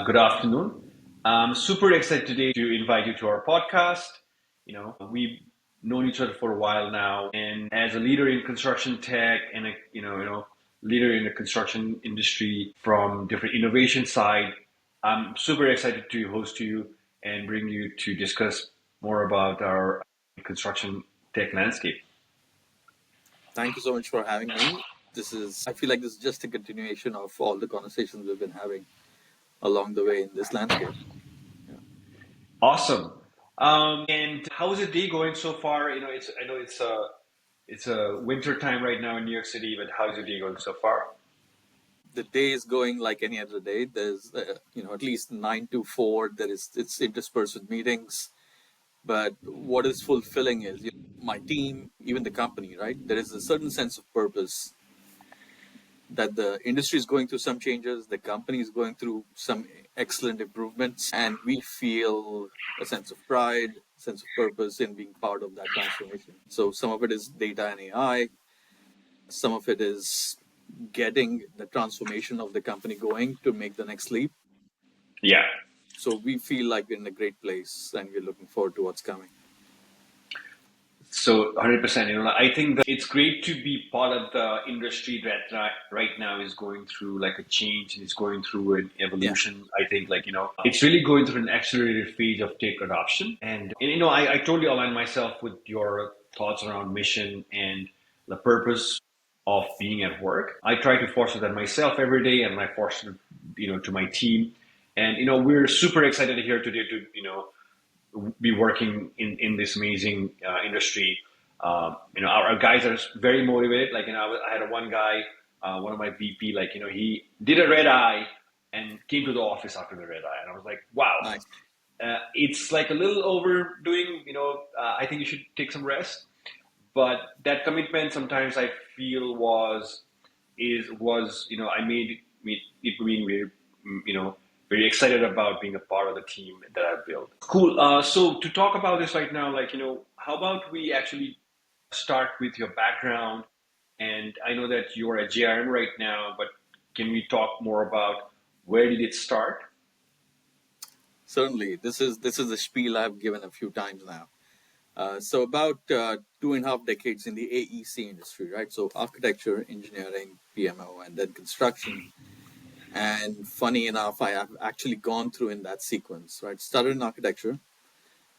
Good afternoon. I'm super excited today to invite you to our podcast. We've known each other for a while now, and as a leader in construction tech and leader in the construction industry from different innovation side, I'm super excited to host you and bring you to discuss more about our construction tech landscape. Thank you so much for having me. I feel like this is just a continuation of all the conversations we've been having along the way in this landscape. Yeah. Awesome. And how's the day going so far? I know it's a winter time right now in New York City, but how's your day going so far? The day is going like any other day. There's, at least 9 to 4. It's interspersed with meetings. But what is fulfilling is my team, even the company, right? There is a certain sense of purpose that the industry is going through some changes, the company is going through some excellent improvements, and we feel a sense of pride, sense of purpose in being part of that transformation. So some of it is data and AI, some of it is getting the transformation of the company going to make the next leap. Yeah. So we feel like we're in a great place and we're looking forward to what's coming. So 100%, I think that it's great to be part of the industry that right now is going through like a change and it's going through an Yeah. evolution. I think it's really going through an accelerated phase of tech adoption. And I totally align myself with your thoughts around mission and the purpose of being at work. I try to foster that myself every day and I foster, to my team. And, we're super excited here today to, be working in this amazing industry. Our guys are very motivated. Like, I had one guy, one of my VP, like, he did a red eye and came to the office after the red eye. And I was like, wow, Nice. it's like a little overdoing, I think you should take some rest. But that commitment sometimes I feel I made it being very, very excited about being a part of the team that I've built. Cool. So to talk about this right now, how about we actually start with your background? And I know that you're at JRM right now, but can we talk more about where did it start? Certainly. This is a spiel I've given a few times now. So about 2.5 decades in the AEC industry, right? So architecture, engineering, PMO, and then construction. And funny enough, I have actually gone through in that sequence, right? Started in architecture,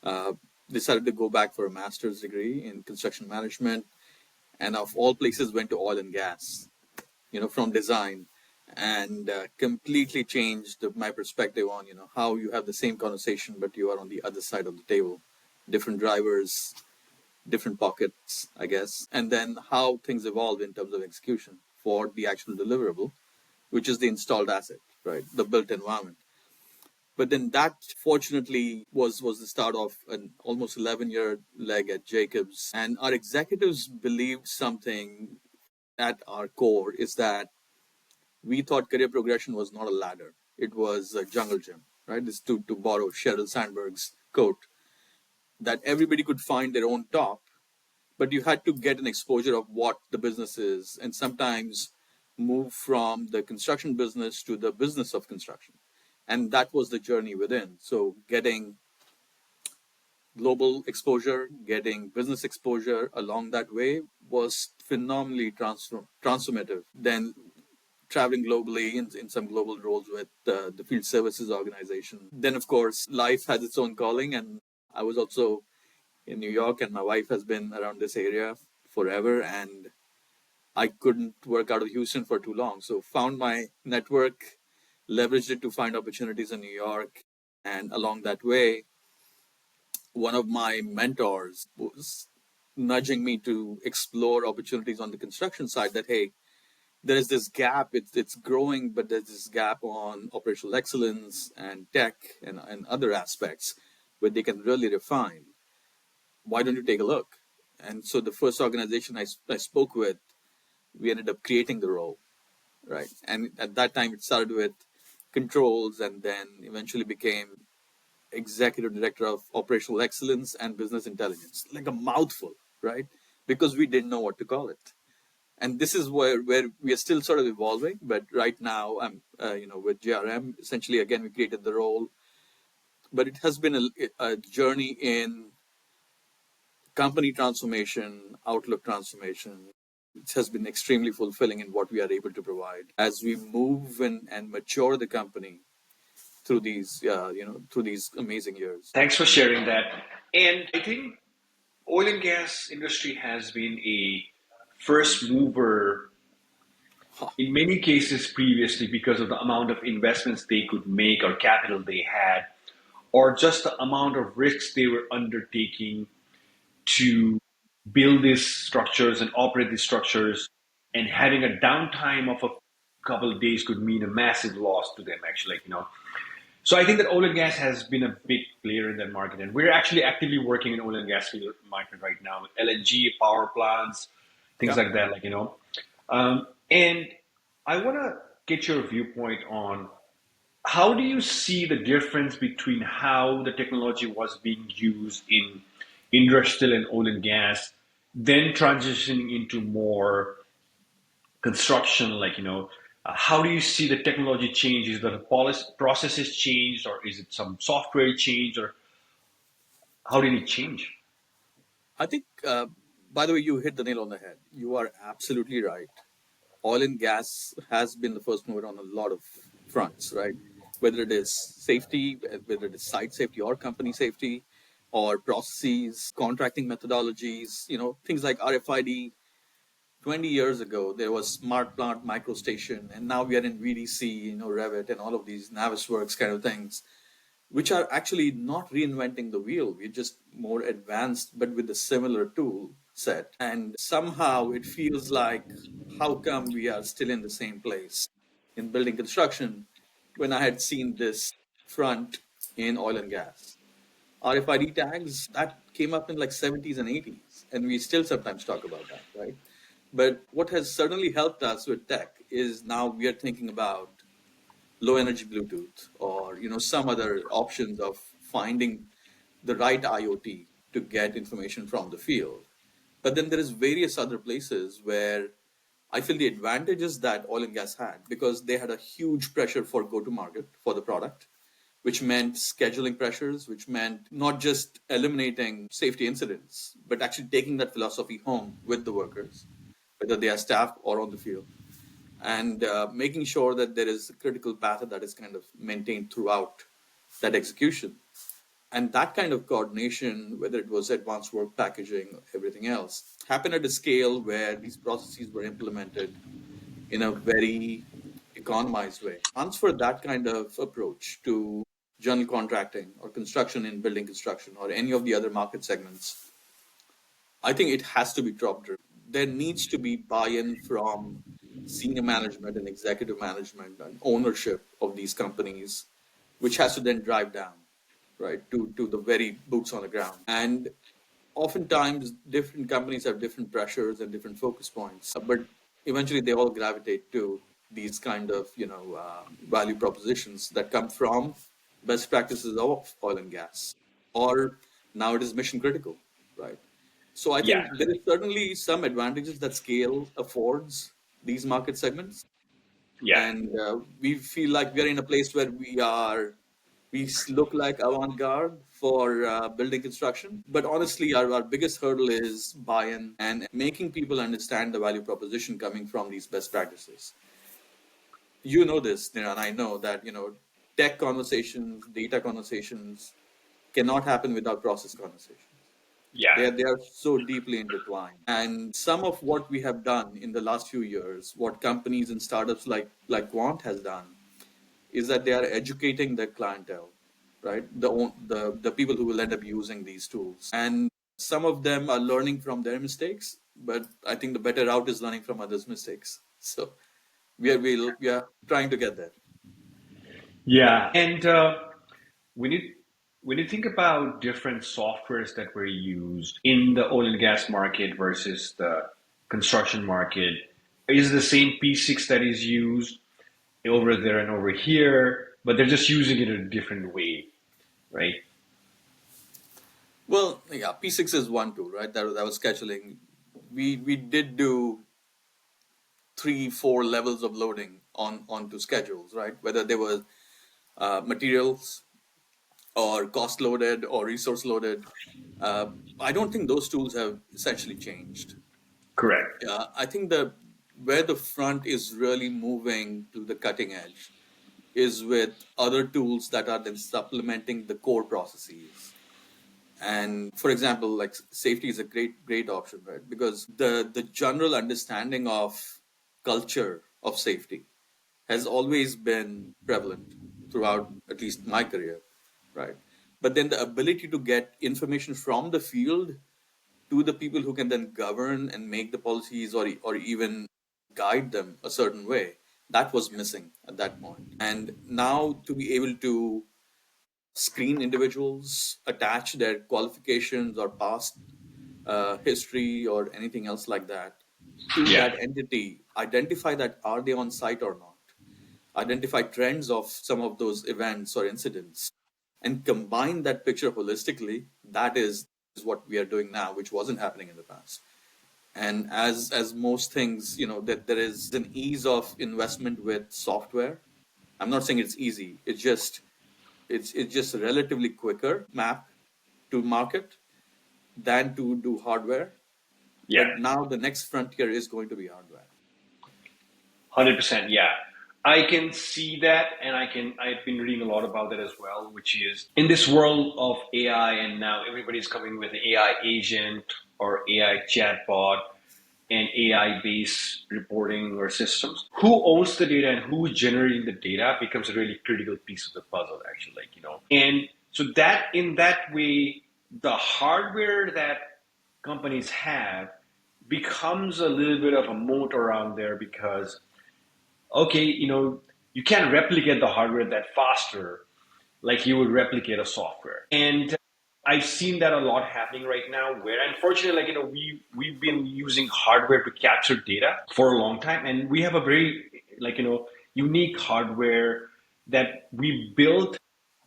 uh, decided to go back for a master's degree in construction management, and of all places went to oil and gas, from design, and completely changed my perspective on, how you have the same conversation, but you are on the other side of the table, different drivers, different pockets, I guess, and then how things evolve in terms of execution for the actual deliverable, which is the installed asset, right? The built environment. But then that fortunately was the start of an almost 11-year leg at Jacobs. And our executives believed something at our core is that we thought career progression was not a ladder. It was a jungle gym, right? This to borrow Sheryl Sandberg's quote, that everybody could find their own top, but you had to get an exposure of what the business is and sometimes move from the construction business to the business of construction. And that was the journey within. So getting global exposure, getting business exposure along that way was phenomenally transformative. Then traveling globally in some global roles with the field services organization. Then, of course, life has its own calling. And I was also in New York, and my wife has been around this area forever. And I couldn't work out of Houston for too long. So found my network, leveraged it to find opportunities in New York. And along that way, one of my mentors was nudging me to explore opportunities on the construction side that, hey, there is this gap, it's growing, but there's this gap on operational excellence and tech and other aspects where they can really refine. Why don't you take a look? And so the first organization I spoke with, we ended up creating the role, right? And at that time, it started with controls and then eventually became executive director of operational excellence and business intelligence, like a mouthful, right? Because we didn't know what to call it. And this is where we are still sort of evolving. But right now, I'm with JRM. Essentially, again, we created the role, but it has been a journey in company transformation, outlook transformation. It has been extremely fulfilling in what we are able to provide as we move and mature the company through these amazing years. Thanks for sharing that. And I think oil and gas industry has been a first mover Huh. in many cases previously because of the amount of investments they could make or capital they had, or just the amount of risks they were undertaking to build these structures and operate these structures, and having a downtime of a couple of days could mean a massive loss to them actually, so I think that oil and gas has been a big player in that market, and we're actually actively working in oil and gas field market right now with LNG power plants, things Yeah. like that, and I want to get your viewpoint on how do you see the difference between how the technology was being used in industrial and oil and gas, then transitioning into more construction, how do you see the technology change? Is the processes changed, or is it some software change, or how did it change? I think, by the way, you hit the nail on the head. You are absolutely right. Oil and gas has been the first mover on a lot of fronts, right? Whether it is safety, whether it is site safety or company safety, or processes, contracting methodologies, things like RFID. 20 years ago, there was smart plant microstation, and now we are in VDC, Revit, and all of these Navisworks kind of things, which are actually not reinventing the wheel. We're just more advanced, but with a similar tool set. And somehow it feels like, how come we are still in the same place in building construction when I had seen this front in oil and gas? RFID tags that came up in like 70s and 80s, and we still sometimes talk about that, right? But what has certainly helped us with tech is now we are thinking about low energy Bluetooth or some other options of finding the right IoT to get information from the field. But then there is various other places where I feel the advantages that oil and gas had because they had a huge pressure for go to market for the product, which meant scheduling pressures, which meant not just eliminating safety incidents, but actually taking that philosophy home with the workers, whether they are staff or on the field, and making sure that there is a critical path that is kind of maintained throughout that execution. And that kind of coordination, whether it was advanced work packaging or everything else, happened at a scale where these processes were implemented in a very economized way. Transfer that kind of approach to general contracting or construction in building construction or any of the other market segments. I think it has to be top driven. There needs to be buy-in from senior management and executive management and ownership of these companies, which has to then drive down, right, to the very boots on the ground. And oftentimes, different companies have different pressures and different focus points, but eventually they all gravitate to these kind of value propositions that come from best practices of oil and gas, or now it is mission critical, right? So I Yeah, think there is certainly some advantages that scale affords these market segments, yeah, and we feel like we are in a place where look like avant-garde for building construction. But honestly, our biggest hurdle is buy-in and making people understand the value proposition coming from these best practices. You know this, Niran. I know that tech conversations, data conversations cannot happen without process conversations. yeah, They are so deeply intertwined. And some of what we have done in the last few years, what companies and startups like Quant has done, is that they are educating their clientele, right? The people who will end up using these tools. And some of them are learning from their mistakes, but I think the better route is learning from others' mistakes. So we are trying to get there. yeah. And when you when you think about different softwares that were used in the oil and gas market versus the construction market, is it the same P6 that is used over there and over here, but they're just using it in a different way, right? Well, yeah, P6 is one tool, right? That was scheduling. We did do three, four levels of loading onto schedules, right? Whether they were materials or cost loaded or resource loaded. Uh, I don't think those tools have essentially changed. Correct. I think the where the front is really moving to the cutting edge is with other tools that are then supplementing the core processes. And for example, like safety is a great option, right? Because the general understanding of culture of safety has always been prevalent throughout at least my career, right? But then the ability to get information from the field to the people who can then govern and make the policies or even guide them a certain way, that was missing at that point. And now to be able to screen individuals, attach their qualifications or past history or anything else like that to Yeah. that entity, identify that are they on site or not, identify trends of some of those events or incidents, and combine that picture holistically. That is what we are doing now, which wasn't happening in the past. And as most things, that there is an ease of investment with software. I'm not saying it's easy. It's just a relatively quicker map to market than to do hardware. Yeah. But now the next frontier is going to be hardware. 100%. Yeah. I can see that, and I've been reading a lot about that as well, which is in this world of AI, and now everybody's coming with an AI agent or AI chatbot and AI based reporting or systems. Who owns the data and who's generating the data becomes a really critical piece of the puzzle, actually, And so that in that way, the hardware that companies have becomes a little bit of a moat around there because okay, you can't replicate the hardware that faster like you would replicate a software. And I've seen that a lot happening right now where unfortunately, we've been using hardware to capture data for a long time. And we have a very unique hardware that we built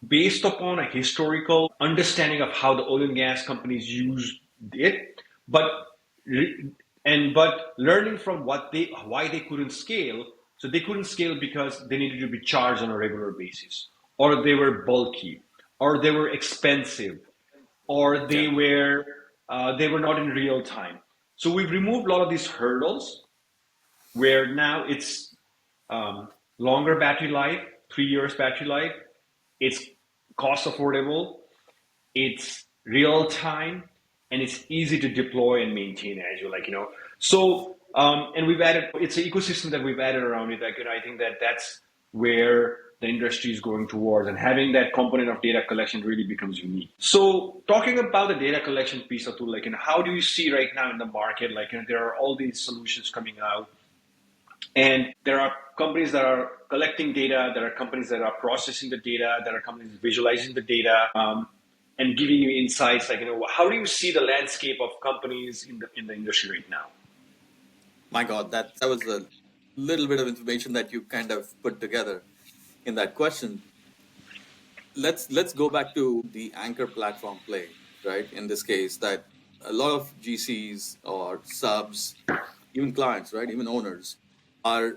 based upon a historical understanding of how the oil and gas companies used it, but but learning from why they couldn't scale. So they couldn't scale because they needed to be charged on a regular basis, or they were bulky, or they were expensive, or Yeah. they were not in real time. So we've removed a lot of these hurdles where now it's um, longer battery life, 3 years battery life. It's cost affordable, it's real time, and it's easy to deploy and maintain as So, and we've added, it's an ecosystem that we've added around it. I think that that's where the industry is going towards, and having that component of data collection really becomes unique. So, talking about the data collection piece, Atul, how do you see right now in the market? There are all these solutions coming out, and there are companies that are collecting data, there are companies that are processing the data, there are companies visualizing the data, and giving you insights. How do you see the landscape of companies in the industry right now? My God, that was a little bit of information that you kind of put together in that question. Let's go back to the anchor platform play, right? In this case, that a lot of GCs or subs, even clients, right, even owners, are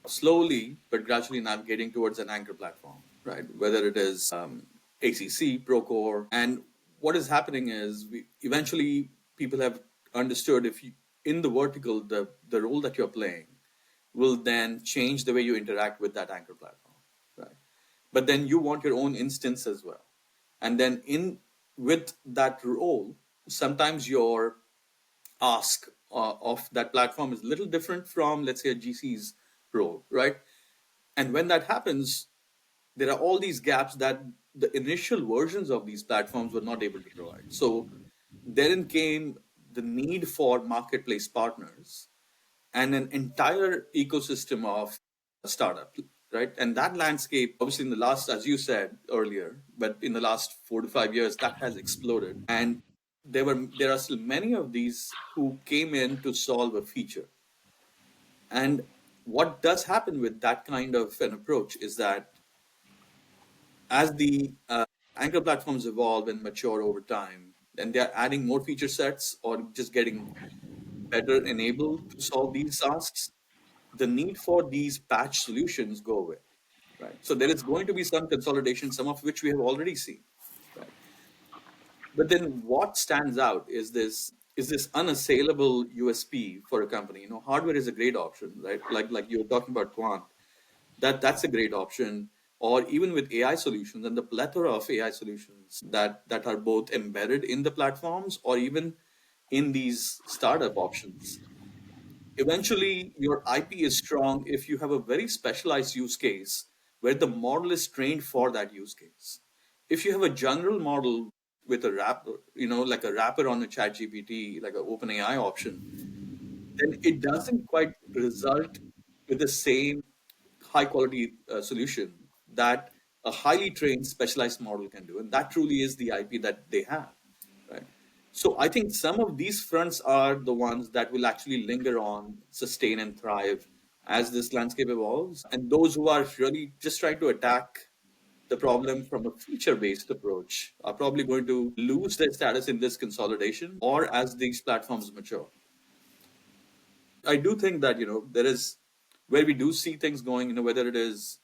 slowly but gradually navigating towards an anchor platform, right? Whether it is ACC, Procore, and what is happening is eventually people have understood if you in the vertical the role that you're playing will then change the way you interact with that anchor platform, right? But then you want your own instance as well, and then in with that role, sometimes your ask of that platform is a little different from, let's say, a GC's role, right? And when that happens, there are all these gaps that the initial versions of these platforms were not able to provide. So therein came the need for marketplace partners and an entire ecosystem of startup, right? And that landscape, obviously, in the last, as you said earlier, but in the last 4 to 5 years, that has exploded. And there are still many of these who came in to solve a feature. And what does happen with that kind of an approach is that as the anchor platforms evolve and mature over time, and they're adding more feature sets or just getting better enabled to solve these tasks, the need for these patch solutions go away, right? So there is going to be some consolidation, some of which we have already seen, right? But then what stands out is this unassailable USP for a company. Hardware is a great option, right? Like you were talking about Quant, that's a great option. Or even with AI solutions and the plethora of AI solutions that are both embedded in the platforms or even in these startup options. Eventually, your IP is strong if you have a very specialized use case where the model is trained for that use case. If you have a general model with a like a wrapper on a chat GPT, like an OpenAI option, then it doesn't quite result with the same high quality solution that a highly trained specialized model can do. And that truly is the IP that they have, right? So I think some of these fronts are the ones that will actually linger on, sustain, and thrive as this landscape evolves. And those who are really just trying to attack the problem from a feature based approach are probably going to lose their status in this consolidation or as these platforms mature. I do think that, there is where we do see things going, whether it is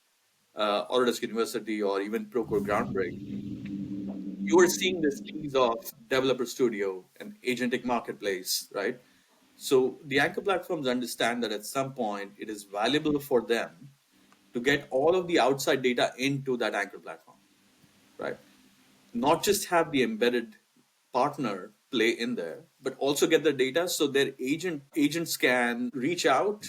Autodesk University or even Procore Groundbreak, you are seeing this ease of developer studio and agentic marketplace, right? So the anchor platforms understand that at some point it is valuable for them to get all of the outside data into that anchor platform, right? Not just have the embedded partner play in there, but also get the data so their agents can reach out,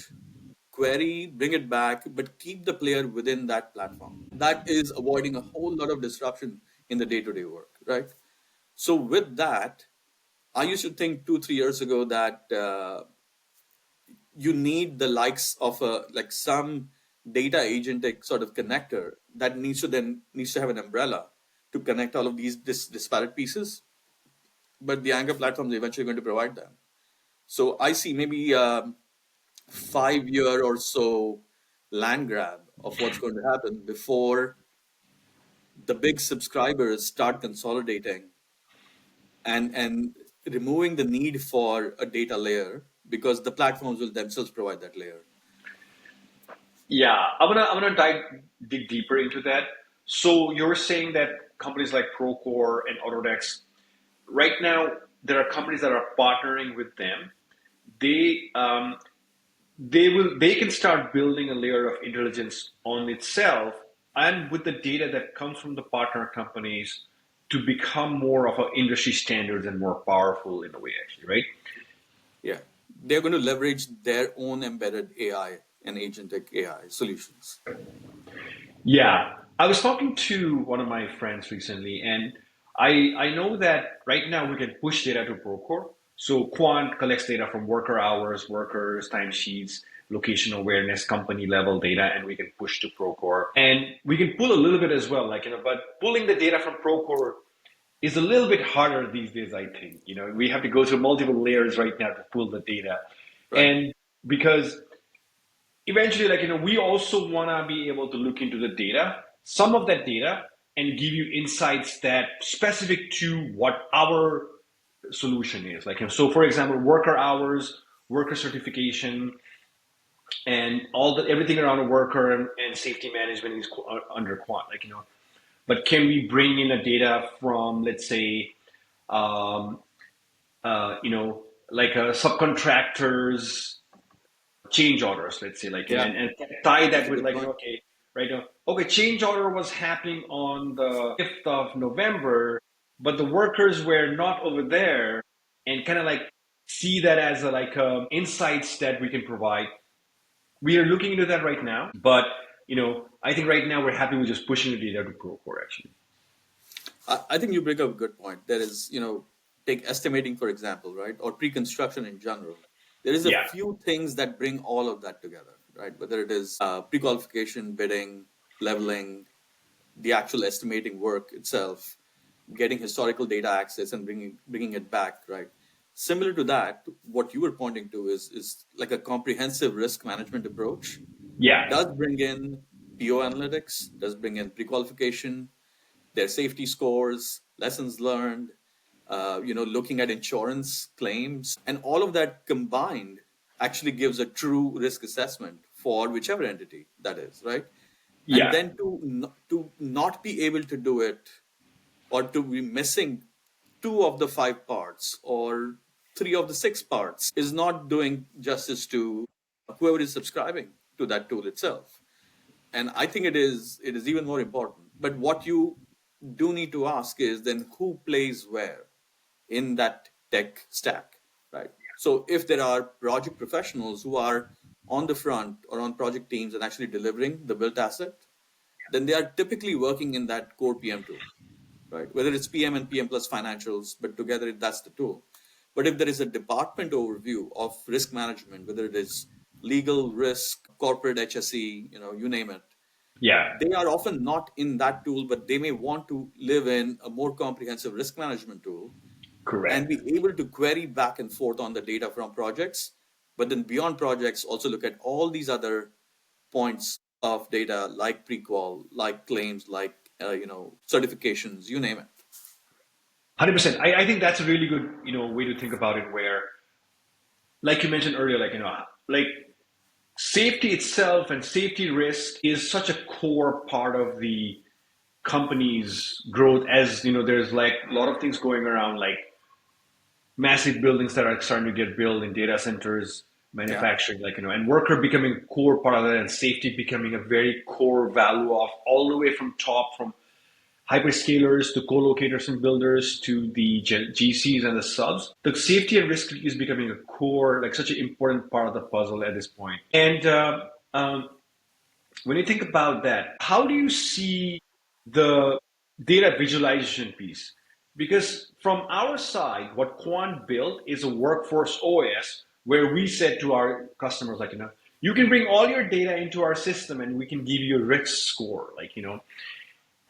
query, bring it back, but keep the player within that platform. That is avoiding a whole lot of disruption in the day-to-day work, right? So with that, I used to think 2 3 years ago that you need the likes of a like some data agentic sort of connector that needs to have an umbrella to connect all of these disparate pieces. But the Anchor platform is eventually going to provide them. So I see maybe 5 year or so land grab of what's going to happen before the big subscribers start consolidating and removing the need for a data layer because the platforms will themselves provide that layer. Yeah, I'm gonna dig deeper into that. So you're saying that companies like Procore and Autodesk, right now, there are companies that are partnering with them. They they can start building a layer of intelligence on itself and with the data that comes from the partner companies to become more of an industry standards and more powerful in a way, actually, right? Yeah, they're going to leverage their own embedded AI and agentic AI solutions. Yeah, I was talking to one of my friends recently, and I know that right now we can push data to Procore. So Quant collects data from worker hours, workers, timesheets, location awareness, company level data, and we can push to Procore. And we can pull a little bit as well, but pulling the data from Procore is a little bit harder these days, I think. We have to go through multiple layers right now to pull the data. Right. And because eventually, we also want to be able to look into the data, some of that data, and give you insights that specific to what our solution is. So for example, worker hours, worker certification, and all the everything around a worker and safety management is under Quant. But can we bring in a data from, let's say, um, like a subcontractors change orders, let's say, Yeah, and tie that's that a with good point. okay, right now, okay, change order was happening on the 5th of November, but the workers were not over there, and kind of see that as insights that we can provide. We are looking into that right now, but I think right now we're happy with just pushing the data to Procore actually. I think you bring up a good point. There is, take estimating, for example, right? Or pre-construction in general. There is a Yeah. few things that bring all of that together, right? Whether it is pre-qualification, bidding, leveling, the actual estimating work itself, getting historical data access and bringing it back, right? Similar to that, what you were pointing to is like a comprehensive risk management approach. Yeah. Does bring in PO analytics, does bring in pre-qualification, their safety scores, lessons learned, looking at insurance claims, and all of that combined actually gives a true risk assessment for whichever entity that is, right? And Yeah, then to not be able to do it, or to be missing two of the five parts or three of the six parts, is not doing justice to whoever is subscribing to that tool itself. And I think it is even more important. But what you do need to ask is then who plays where in that tech stack, right? So if there are project professionals who are on the front or on project teams and actually delivering the built asset, then they are typically working in that core PM tool, right? Whether it's PM and PM plus financials, but together that's the tool. But if there is a department overview of risk management, whether it is legal risk, corporate HSE, you name it, yeah, they are often not in that tool, but they may want to live in a more comprehensive risk management tool and correct. be able to query back and forth on the data from projects. But then beyond projects, also look at all these other points of data like prequal, like claims, like certifications, you name it. 100%. I think that's a really good, way to think about it. Where, like you mentioned earlier, like safety itself and safety risk is such a core part of the company's growth. As you know, there's like a lot of things going around, like massive buildings that are starting to get built in data centers, Yeah. manufacturing, and worker becoming a core part of that, and safety becoming a very core value of all the way from top, from hyperscalers to co-locators and builders to the GCs and the subs. The safety and risk is becoming a core, like such an important part of the puzzle at this point. And when you think about that, how do you see the data visualization piece? Because from our side, what Quant built is a workforce OS where we said to our customers, you can bring all your data into our system and we can give you a risk score,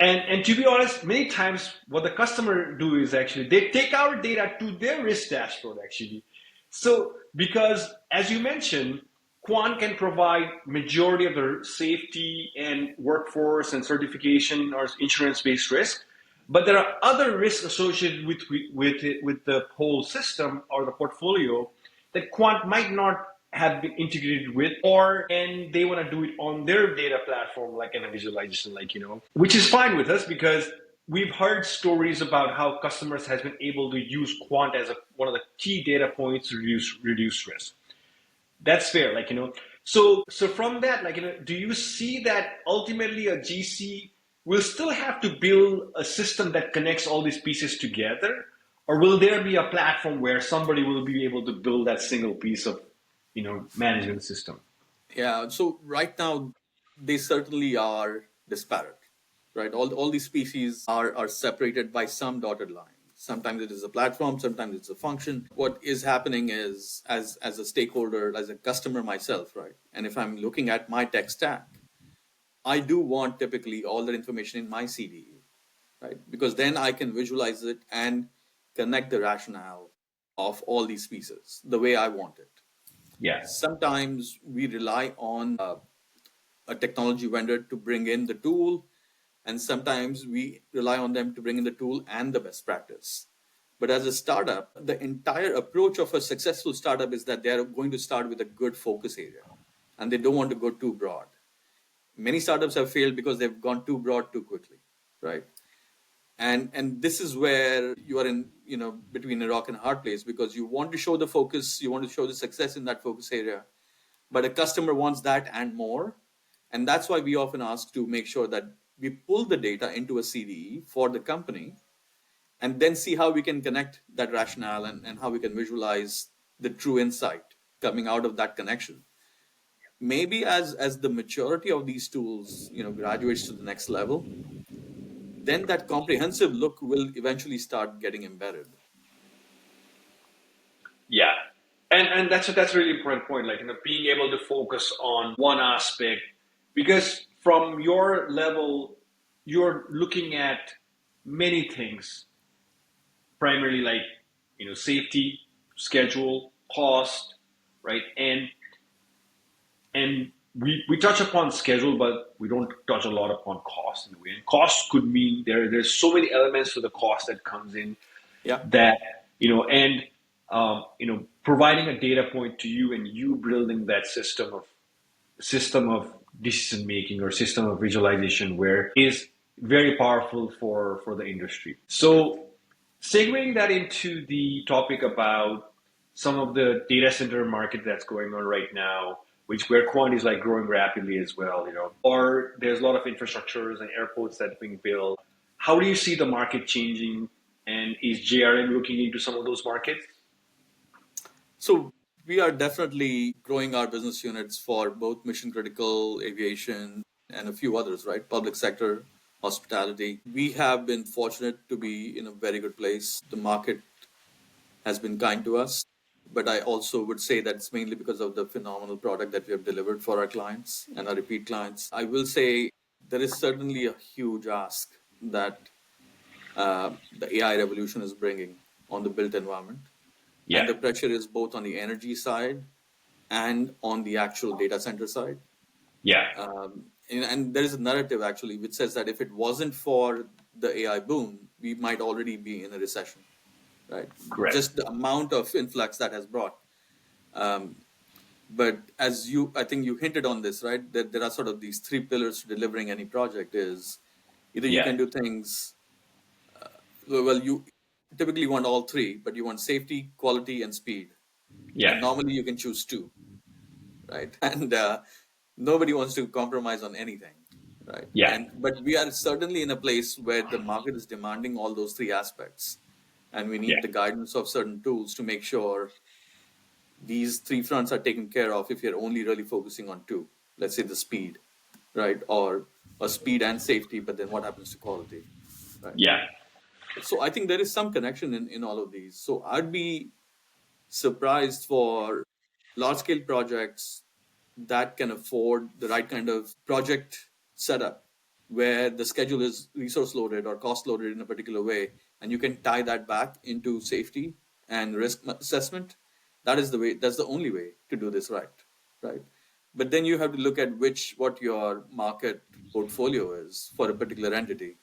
and to be honest, many times what the customer do is actually they take our data to their risk dashboard actually. So because as you mentioned, Quant can provide majority of the safety and workforce and certification or insurance based risk, but there are other risks associated with the whole system or the portfolio that Quant might not have been integrated with, or and they want to do it on their data platform, like in a visualization, which is fine with us because we've heard stories about how customers has been able to use Quant as one of the key data points to reduce risk. That's fair, So from that, do you see that ultimately a GC will still have to build a system that connects all these pieces together, or will there be a platform where somebody will be able to build that single piece of, management system? Yeah. So right now, they certainly are disparate, right? All these species are separated by some dotted line. Sometimes it is a platform, sometimes it's a function. What is happening is, as a stakeholder, as a customer myself, right? And if I'm looking at my tech stack, I do want typically all that information in my CDE, right? Because then I can visualize it and connect the rationale of all these pieces the way I want it. Yeah. Sometimes we rely on a technology vendor to bring in the tool, and sometimes we rely on them to bring in the tool and the best practice. But as a startup, the entire approach of a successful startup is that they are going to start with a good focus area and they don't want to go too broad. Many startups have failed because they've gone too broad too quickly, right? And this is where you are in, between a rock and a hard place, because you want to show the focus, you want to show the success in that focus area, but a customer wants that and more. And that's why we often ask to make sure that we pull the data into a CDE for the company and then see how we can connect that rationale, and how we can visualize the true insight coming out of that connection. Maybe as the maturity of these tools, graduates to the next level, then that comprehensive look will eventually start getting embedded. Yeah. And that's a really important point, being able to focus on one aspect, because from your level, you're looking at many things, primarily safety, schedule, cost, right? And we touch upon schedule, but we don't touch a lot upon cost in a way. And cost could mean there's so many elements to the cost that comes in, Yeah. that and providing a data point to you and you building that system of system of decision making or system of visualization where is very powerful for the industry. So segueing that into the topic about some of the data center market that's going on right now, which where quant is like growing rapidly as well, or there's a lot of infrastructures and airports that are being built. How do you see the market changing? And is JRM looking into some of those markets? So we are definitely growing our business units for both mission critical aviation and a few others, right? Public sector, hospitality. We have been fortunate to be in a very good place. The market has been kind to us, but I also would say that it's mainly because of the phenomenal product that we have delivered for our clients and our repeat clients. I will say there is certainly a huge ask that the AI revolution is bringing on the built environment. Yeah, And the pressure is both on the energy side and on the actual data center side. yeah, And there is a narrative actually which says that if it wasn't for the AI boom, we might already be in a recession, right? correct. Just the amount of influx that has brought. Um, but as I think you hinted on this, right? That there are sort of these three pillars to delivering any project is either you Yeah, can do things, well, you typically want all three, but you want safety, quality, and speed. yeah, And normally you can choose two, right? And nobody wants to compromise on anything, right? yeah, And but we are certainly in a place where the market is demanding all those three aspects, and we yeah, need the guidance of certain tools to make sure these three fronts are taken care of. If you're only really focusing on two, let's say the speed, right, or speed and safety, but then what happens to quality, right? yeah, So I think there is some connection in all of these. So I'd be surprised for large scale projects that can afford the right kind of project setup where the schedule is resource loaded or cost loaded in a particular way, and you can tie that back into safety and risk assessment. That's the only way to do this right? But then you have to look at what your market portfolio is for a particular entity.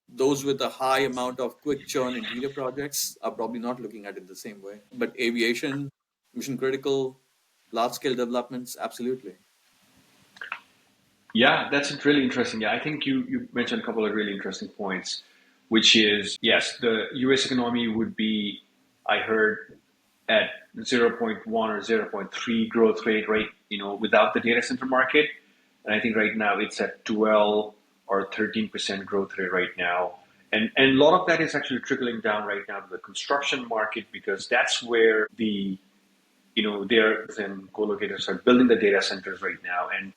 Those with a high amount of quick churn interior projects are probably not looking at it the same way. But aviation, mission critical, large scale developments, absolutely. yeah. That's really interesting. Yeah, I think you mentioned a couple of really interesting points, which is yes, the U.S. economy would be, I heard, at 0.1 or 0.3 growth rate, right? Without the data center market, and I think right now it's at 12 or 13% growth rate right now. And a lot of that is actually trickling down right now to the construction market because that's where there's and co-locators are building the data centers right now, and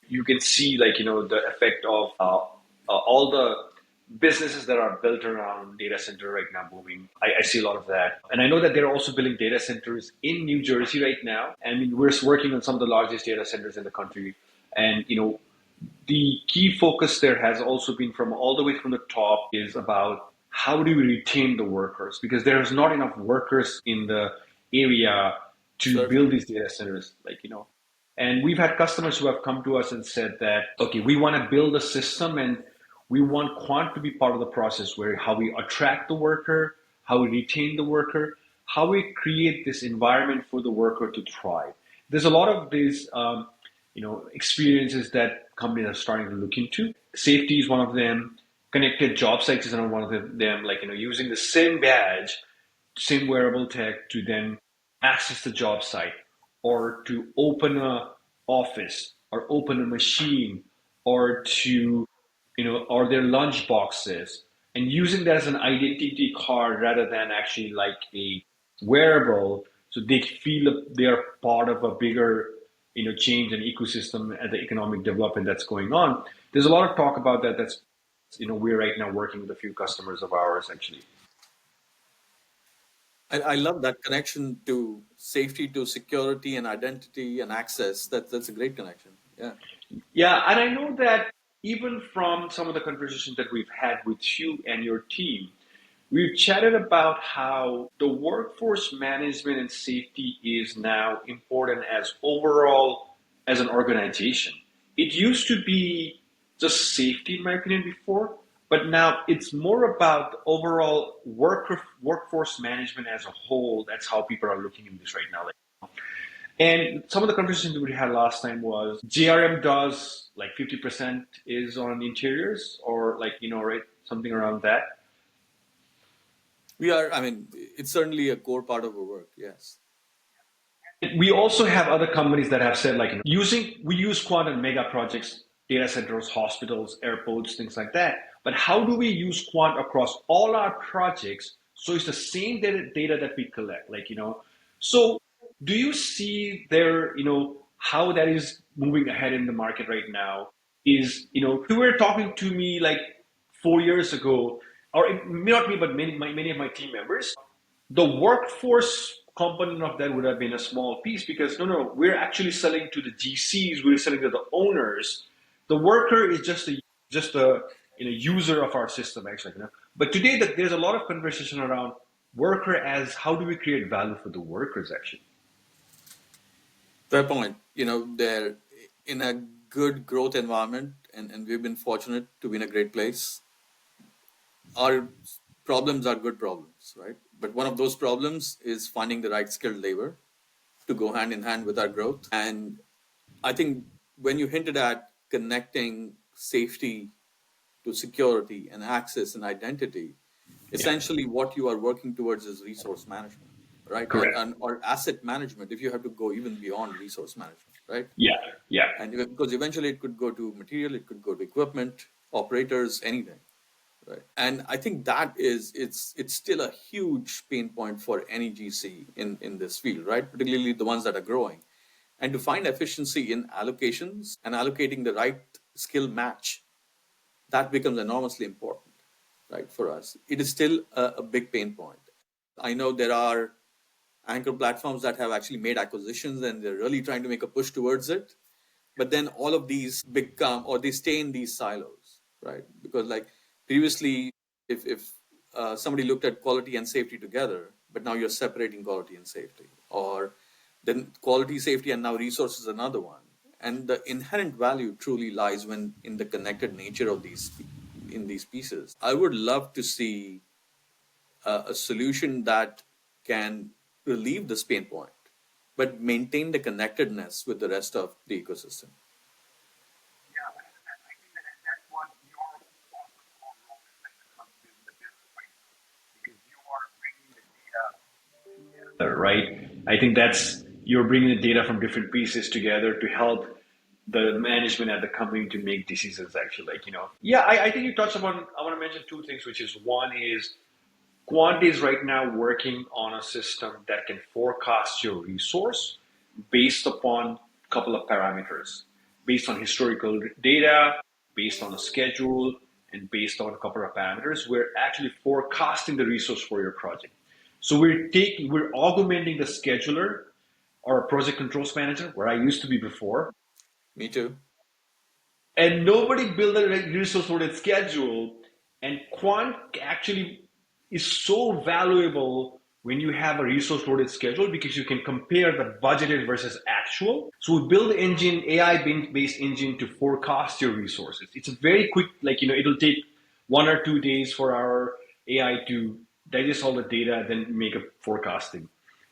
you can see the effect of all the businesses that are built around data center right now booming. I see a lot of that, and I know that they're also building data centers in New Jersey right now. I mean, we're working on some of the largest data centers in the country, and the key focus there has also been from all the way from the top is about how do we retain the workers because there's not enough workers in the area to build Certainly. these data centers, and we've had customers who have come to us and said that, okay, we want to build a system and we want quant to be part of the process where how we attract the worker, how we retain the worker, how we create this environment for the worker to thrive. There's a lot of these, experiences that companies are starting to look into. Safety is one of them. Connected job sites is another one of them. Using the same badge, same wearable tech to then access the job site or to open a office or open a machine or to or their lunch boxes and using that as an identity card rather than actually like a wearable so they feel they are part of a bigger change and ecosystem and the economic development that's going on. There's a lot of talk about that. That's we're right now working with a few customers of ours actually. I love that connection to safety, to security and identity and access. That's a great connection. Yeah. Yeah, and I know that even from some of the conversations that we've had with you and your team, we've chatted about how the workforce management and safety is now important as overall as an organization. It used to be just safety, in my opinion, before, but now it's more about the overall workforce management as a whole. That's how people are looking at this right now. And some of the conversations we had last time was JRM does like 50% is on interiors or like, right, something around that. I mean, it's certainly a core part of our work. Yes. We also have other companies that have said like we use quant in mega projects, data centers, hospitals, airports, things like that. But how do we use quant across all our projects so it's the same data that we collect? So do you see there, how that is moving ahead in the market right now? Is, if you were talking to me like 4 years ago, or it may not be, but many of my team members, the workforce component of that would have been a small piece because no, we're actually selling to the GCs, we're selling to the owners. The worker is just a user of our system actually. But today that there's a lot of conversation around worker as how do we create value for the workers actually. Fair point. They're in a good growth environment, and we've been fortunate to be in a great place. Our problems are good problems, right? But one of those problems is finding the right skilled labor to go hand in hand with our growth. And I think when you hinted at connecting safety to security and access and identity, Yeah. essentially what you are working towards is resource management, right? Correct. And or asset management if you have to go even beyond resource management, right? Yeah. Yeah. And because eventually it could go to material, it could go to equipment, operators, anything, right? And I think that is it's still a huge pain point for any GC in this field, right? Particularly the ones that are growing. And to find efficiency in allocations and allocating the right skill match, that becomes enormously important, right, for us. It is still a big pain point. I know there are anchor platforms that have actually made acquisitions and they're really trying to make a push towards it. But then all of these become, or they stay in these silos, right? Because like previously, if somebody looked at quality and safety together, but now you're separating quality and safety, or then quality, safety, and now resource is another one. And the inherent value truly lies when in the connected nature of these in these pieces. I would love to see a solution that can relieve this pain point, but maintain the connectedness with the rest of the ecosystem. Right? I think that's you're bringing the data from different pieces together to help the management at the company to make decisions actually yeah, I think you touched upon. I want to mention two things, which is one is Quant is right now working on a system that can forecast your resource based upon a couple of parameters, based on historical data, based on a schedule, and based on a couple of parameters. We're actually forecasting the resource for your project. So we're augmenting the scheduler or a project controls manager, where I used to be before, Me too. and nobody built a resource-loaded schedule. And Quant actually is so valuable when you have a resource-loaded schedule because you can compare the budgeted versus actual. So we build the engine, AI-based engine to forecast your resources. It's a very quick, it'll take 1 or 2 days for our AI to digest all the data, then make a forecasting.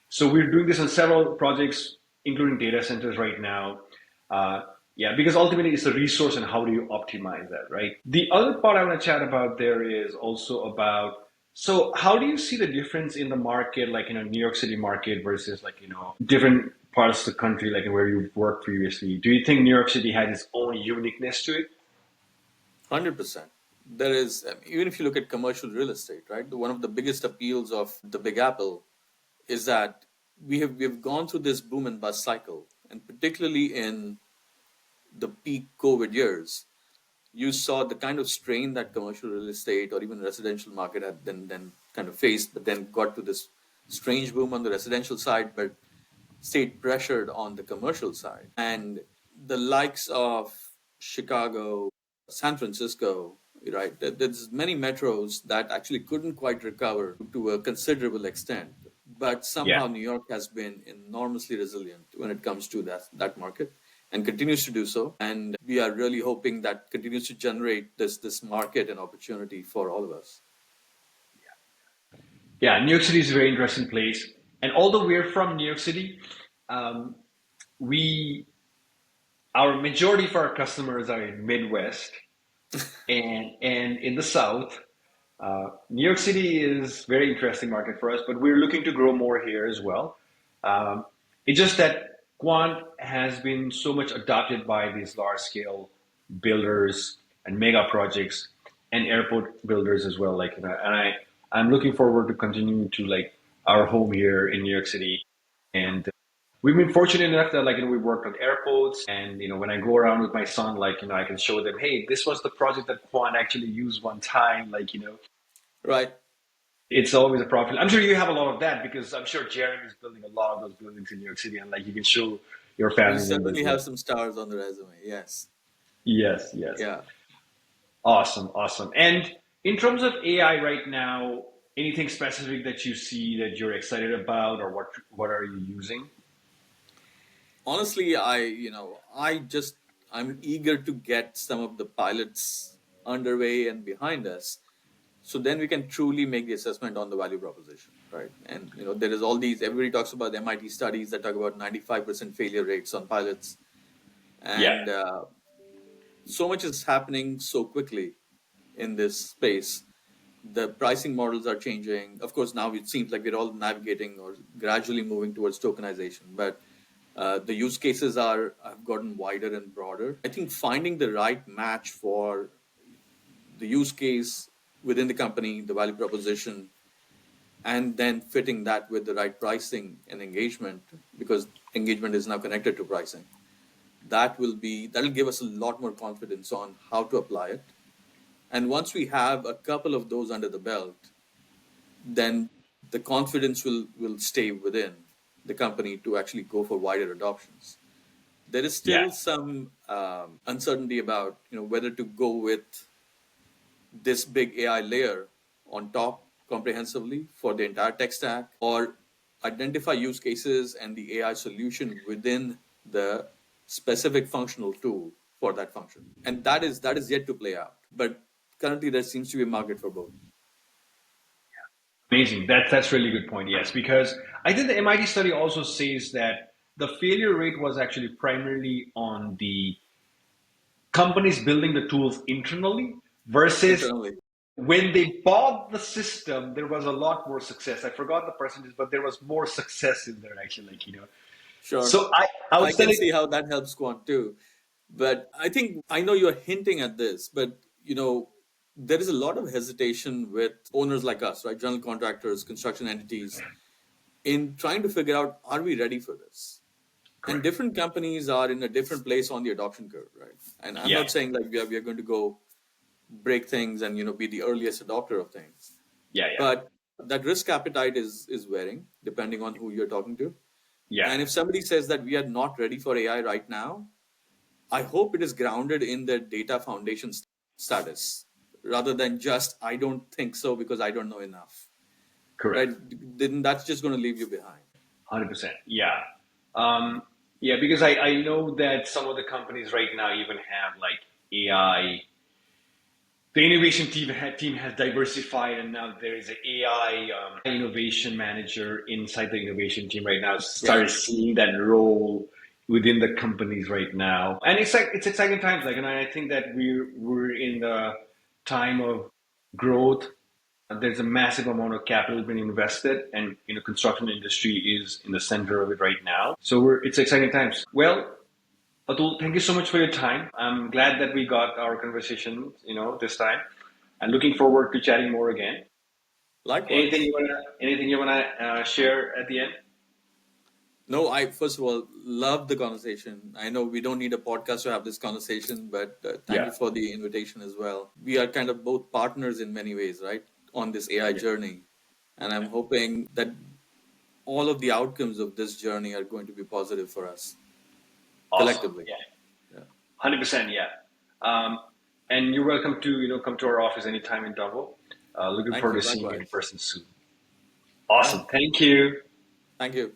So we're doing this on several projects, including data centers right now. Uh, yeah, because ultimately it's a resource and how do you optimize that, right? The other part I want to chat about there is also about, so how do you see the difference in the market, like, New York City market versus like, different parts of the country, like where you've worked previously? Do you think New York City has its own uniqueness to it? 100%. There is, even if you look at commercial real estate, right? One of the biggest appeals of the Big Apple is that we've gone through this boom and bust cycle, and particularly in the peak COVID years, you saw the kind of strain that commercial real estate or even residential market had then kind of faced, but then got to this strange boom on the residential side, but stayed pressured on the commercial side. And the likes of Chicago, San Francisco, right? There's many metros that actually couldn't quite recover to a considerable extent. But Yeah. somehow New York has been enormously resilient when it comes to that market and continues to do so. And we are really hoping that continues to generate this market and opportunity for all of us. Yeah, New York City is a very interesting place. And although we're from New York City, we our majority of our customers are in Midwest and in the South. New York City is very interesting market for us, but we're looking to grow more here as well. Um, it's just that Quant has been so much adopted by these large scale builders and mega projects and airport builders as well. Like, and I'm looking forward to continuing to like our home here in New York City. And we've been fortunate enough that like, we worked on airports and, when I go around with my son, like, I can show them, hey, this was the project that Quant actually used one time. Like, Right. it's always a profit. I'm sure you have a lot of that because I'm sure JRM is building a lot of those buildings in New York City, and like you can show your We family members. certainly Like, have some stars on the resume. Yes. yes, yes, Yeah. awesome, awesome. And in terms of AI right now, anything specific that you see that you're excited about, or what are you using? Honestly, I'm eager to get some of the pilots underway and behind us, so then we can truly make the assessment on the value proposition, right? And there is all these, everybody talks about the MIT studies that talk about 95% failure rates on pilots, Yeah, and so much is happening so quickly in this space. The pricing models are changing. Of course, now it seems like we're all navigating or gradually moving towards tokenization, but the use cases have gotten wider and broader. I think finding the right match for the use case within the company, the value proposition, and then fitting that with the right pricing and engagement, because engagement is now connected to pricing. That'll give us a lot more confidence on how to apply it. And once we have a couple of those under the belt, then the confidence will stay within the company to actually go for wider adoptions. There is yeah, still some uncertainty about whether to go with this big AI layer on top comprehensively for the entire tech stack, or identify use cases and the AI solution within the specific functional tool for that function. And that is yet to play out. But currently there seems to be a market for both. amazing. That's really good point. Yes, because I think the MIT study also says that the failure rate was actually primarily on the companies building the tools internally versus Internally. when they bought the system, there was a lot more success. I forgot the percentage, but there was more success in there actually. Sure. So I would I can say, see how that helps Quant too. But I think I know you're hinting at this, but there is a lot of hesitation with owners like us, right? General contractors, construction entities, in trying to figure out, are we ready for this? And correct. different companies are in a different place on the adoption curve, right? And I'm Yeah, not saying like we are going to go break things and be the earliest adopter of things. yeah, yeah, But that risk appetite is varying depending on who you're talking to. yeah. And if somebody says that we are not ready for AI right now, I hope it is grounded in the data foundation status rather than just, I don't think so because I don't know enough, right? Correct. Then that's just going to leave you behind. 100%. Yeah. Um, yeah, because I know that some of the companies right now even have like AI. The innovation team has diversified, and now there is an AI innovation manager inside the innovation team right now. Yeah. Started seeing that role within the companies right now, and it's exciting times. Like, and I think that we're in the time of growth. There's a massive amount of capital being invested, and construction industry is in the center of it right now. So it's exciting times. Well, Atul, thank you so much for your time. I'm glad that we got our conversation, this time. I'm looking forward to chatting more again. Likewise. Anything you wanna share at the end? No, I first of all love the conversation. I know we don't need a podcast to have this conversation, but thank Yeah, you for the invitation as well. We are kind of both partners in many ways, right, on this AI yeah, journey. And I'm hoping that all of the outcomes of this journey are going to be positive for us awesome. collectively. Yeah, Yeah. 100%. Yeah, um, and you're welcome to come to our office anytime in Dublin. Looking Thank forward you. to seeing you in Likewise. person soon. Yeah. Awesome. Thank you. Thank you.